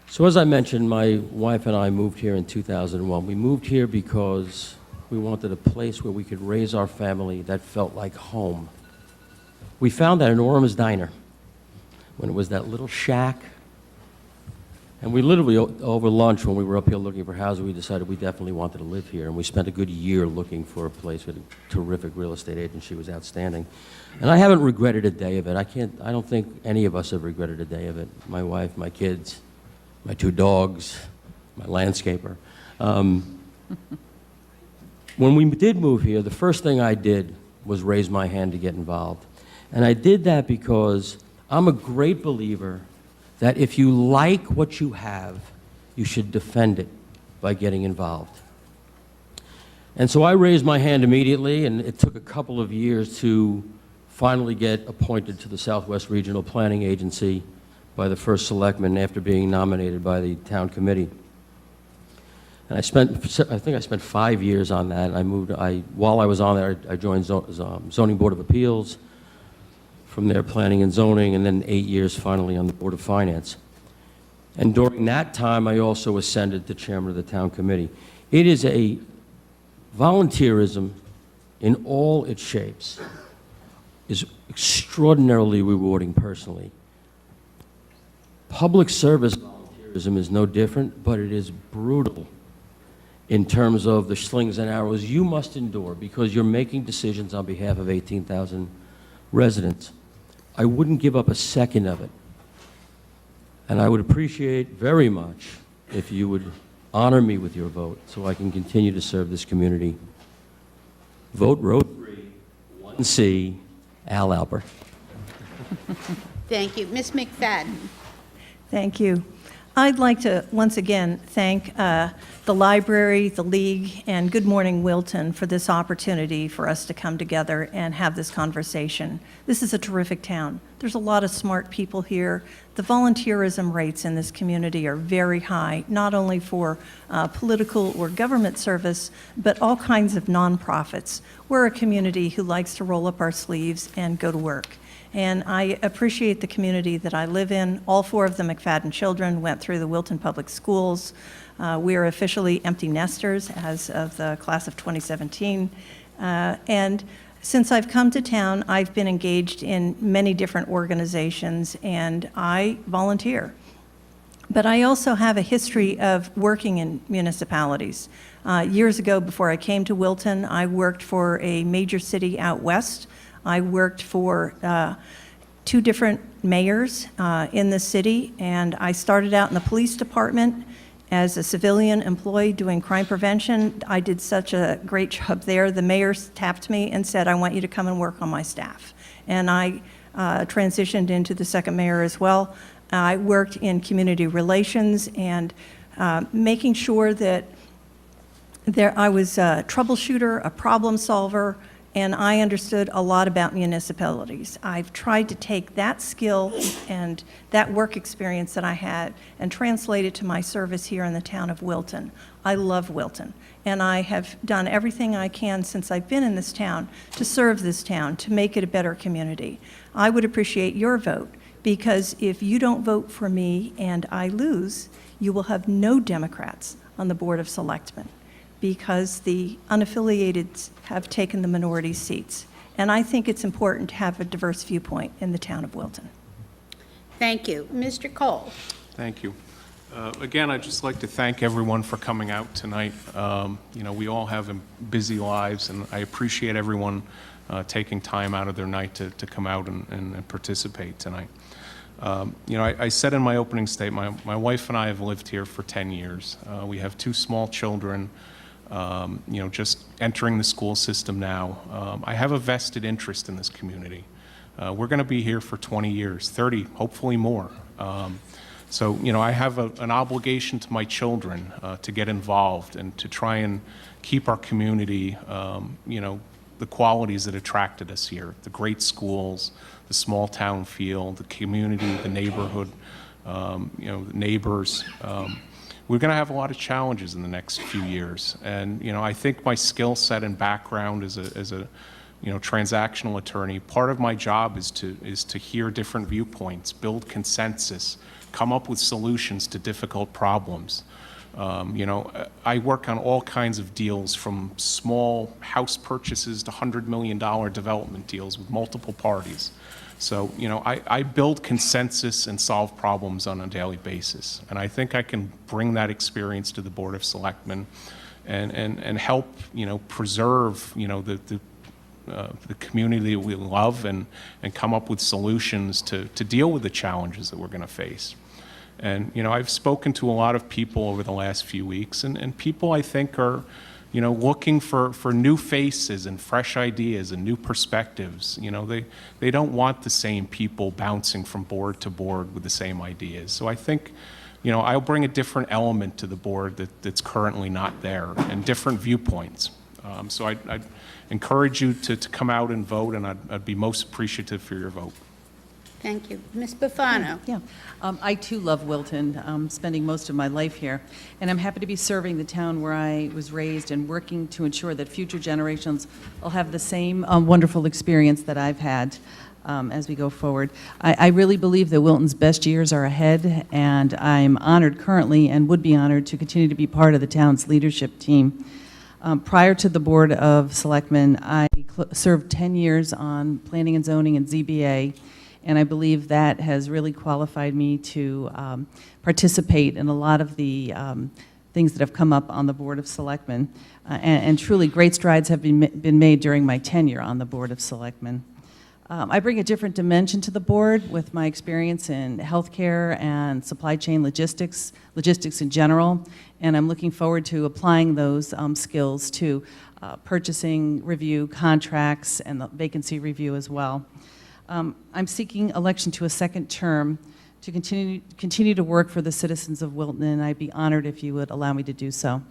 So as I mentioned, my wife and I moved here in 2001. We moved here because we wanted a place where we could raise our family that felt like home. We found that in Orm's Diner, when it was that little shack. And we literally, over lunch, when we were up here looking for houses, we decided we definitely wanted to live here. And we spent a good year looking for a place with a terrific real estate agent. She was outstanding. And I haven't regretted a day of it. I don't think any of us have regretted a day of it. My wife, my kids, my 2 dogs, my landscaper. When we did move here, the first thing I did was raise my hand to get involved. And I did that because I'm a great believer that if you like what you have, you should defend it by getting involved. And so I raised my hand immediately, and it took a couple of years to finally get appointed to the Southwest Regional Planning Agency by the first selectman after being nominated by the town committee. And I think I spent 5 years on that. While I was on there, I joined Zoning Board of Appeals, from there Planning and Zoning, and then 8 years finally on the Board of Finance. And during that time, I also ascended to chairman of the town committee. It is a volunteerism in all its shapes is extraordinarily rewarding personally. Public service volunteerism is no different, but it is brutal in terms of the slings and arrows you must endure because you're making decisions on behalf of 18,000 residents. I wouldn't give up a second of it. And I would appreciate very much if you would honor me with your vote so I can continue to serve this community. Vote row 3, 1C, Al Albert. Thank you. Ms. McFadden. Thank you. I'd like to once again thank the library, the League, and Good Morning Wilton for this opportunity for us to come together and have this conversation. This is a terrific town. There's a lot of smart people here. The volunteerism rates in this community are very high, not only for political or government service, but all kinds of nonprofits. We're a community who likes to roll up our sleeves and go to work. And I appreciate the community that I live in. All 4 of the McFadden children went through the Wilton Public Schools. We are officially empty nesters as of the class of 2017. And since I've come to town, I've been engaged in many different organizations, and I volunteer. But I also have a history of working in municipalities. Years ago, before I came to Wilton, I worked for a major city out west. I worked for 2 different mayors in the city, and I started out in the police department as a civilian employee doing crime prevention. I did such a great job there. The mayor tapped me and said, I want you to come and work on my staff. And I transitioned into the second mayor as well. I worked in community relations and making sure that I was a troubleshooter, a problem solver, and I understood a lot about municipalities. I've tried to take that skill and that work experience that I had and translate it to my service here in the town of Wilton. I love Wilton, and I have done everything I can since I've been in this town to serve this town, to make it a better community. I would appreciate your vote, because if you don't vote for me and I lose, you will have no Democrats on the Board of Selectmen, because the unaffiliated have taken the minority seats. And I think it's important to have a diverse viewpoint in the town of Wilton. Thank you. Mr. Kohl. Thank you. Again, I'd just like to thank everyone for coming out tonight. You know, we all have busy lives, and I appreciate everyone taking time out of their night to come out and participate tonight. You know, I said in my opening statement, my wife and I have lived here for 10 years. We have 2 small children, you know, just entering the school system now. I have a vested interest in this community. We're going to be here for 20 years, 30, hopefully more. So, you know, I have an obligation to my children to get involved and to try and keep our community, you know, the qualities that attracted us here, the great schools, the small town feel, the community, the neighborhood, you know, the neighbors. We're going to have a lot of challenges in the next few years. And, you know, I think my skill set and background as a you know, transactional attorney, part of my job is to hear different viewpoints, build consensus, come up with solutions to difficult problems. I work on all kinds of deals, from small house purchases to $100 million development deals with multiple parties. So, I build consensus and solve problems on a daily basis. And I think I can bring that experience to the Board of Selectmen and help, preserve, the community we love and come up with solutions to deal with the challenges that we're going to face. And, I've spoken to a lot of people over the last few weeks, and people, I think, are, looking for new faces and fresh ideas and new perspectives. They don't want the same people bouncing from board to board with the same ideas. So I think, I'll bring a different element to the board that's currently not there, and different viewpoints. So I'd encourage you to come out and vote, and I'd be most appreciative for your vote. Thank you. Ms. Bufano. Yeah, I too love Wilton, spending most of my life here, and I'm happy to be serving the town where I was raised and working to ensure that future generations will have the same wonderful experience that I've had as we go forward. I really believe that Wilton's best years are ahead, and I'm honored currently and would be honored to continue to be part of the town's leadership team. Prior to the Board of Selectmen, I served 10 years on Planning and Zoning and ZBA, and I believe that has really qualified me to participate in a lot of the things that have come up on the Board of Selectmen. And truly, great strides have been made during my tenure on the Board of Selectmen. I bring a different dimension to the board with my experience in healthcare and supply chain logistics in general, and I'm looking forward to applying those skills to purchasing review, contracts, and the vacancy review as well. I'm seeking election to a second term to continue to work for the citizens of Wilton, and I'd be honored if you would allow me to do so.